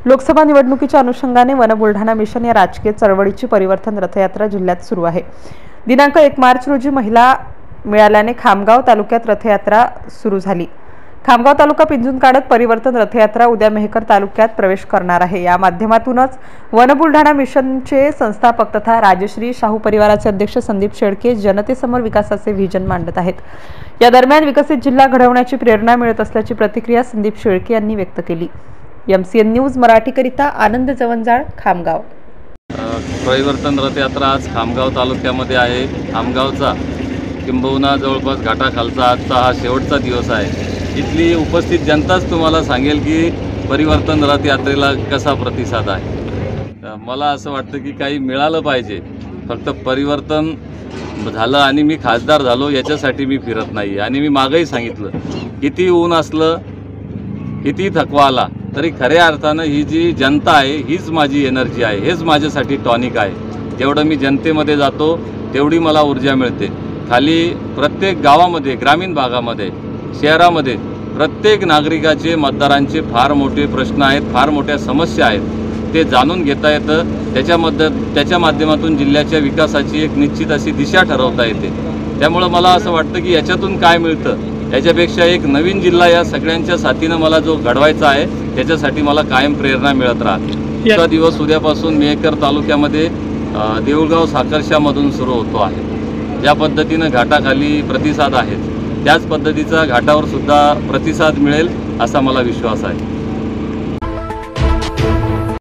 लोकसभा निवडणुकीच्या अनुषंगाने one Buldhana mission या राजकीय चळवळीची परिवर्तन रथयात्रा जिल्ह्यात सुरू आहे। दिनांक 1 मार्च रोजी महिला मिळाल्याने खामगाव तालुक्यात रथयात्रा सुरू झाली। खामगाव तालुका पिंजून काढत परिवर्तन रथयात्रा उद्या मेहकर तालुक्यात प्रवेश करणार आहे। या माध्यमातूनच वन बुलढाणा मिशनचे संस्थापक तथा राजश्री शाहू परिवाराचे अध्यक्ष संदीप शेळके जनतेसमोर विकासाचे व्हिजन मांडत आहेत। या दरम्यान विकसित जिल्हा घडवण्याची प्रेरणा मिळत असल्याची प्रतिक्रिया संदीप शेळके यांनी व्यक्त केली। MCN न्यूज मराठीकरिता आनंद जवंजाळ, खामगाव। परिवर्तन रथयात्रा आज खामगाव तालुक्यामध्ये आहे। खामगावचा किंबहुना जवळपास घाटाखालचा आजचा हा शेवटचा दिवस आहे। इथली उपस्थित जनताच तुम्हाला सांगेल की परिवर्तन रथयात्रेला कसा प्रतिसाद आहे। मला असं वाटतं की काही मिळालं पाहिजे, फक्त परिवर्तन झालं आणि मी खासदार झालो याच्यासाठी मी फिरत नाही। आणि मी मागेही सांगितलं, किती ऊन असलं, किती थकवा आला तरी खऱ्या अर्थानं ही जी जनता आहे हीच माझी एनर्जी आहे, हेच माझ्यासाठी टॉनिक आहे। जेवढं मी जनतेमध्ये जातो तेवढी मला ऊर्जा मिळते। खाली प्रत्येक गावामध्ये, ग्रामीण भागामध्ये, शहरामध्ये प्रत्येक नागरिकाचे, मतदारांचे फार मोठे प्रश्न आहेत, फार मोठ्या समस्या आहेत, ते जाणून घेता येतं। त्याच्या माध्यमातून जिल्ह्याच्या विकासाची एक निश्चित अशी दिशा ठरवता येते। त्यामुळं मला असं वाटतं की याच्यातून काय मिळतं, याच्यापेक्षा एक नवीन जिल्हा या सगळ्यांच्या साथीनं मला जो घडवायचा आहे त्याच्यासाठी मला कायम प्रेरणा मिळत राहते। हा दिवस उद्यापासून मेहकर तालुक्यामध्ये देऊळगाव साखरशामधून सुरू होतो आहे। ज्या पद्धतीनं घाटाखाली प्रतिसाद आहेत त्याच पद्धतीचा घाटावर सुद्धा प्रतिसाद मिळेल असा मला विश्वास आहे।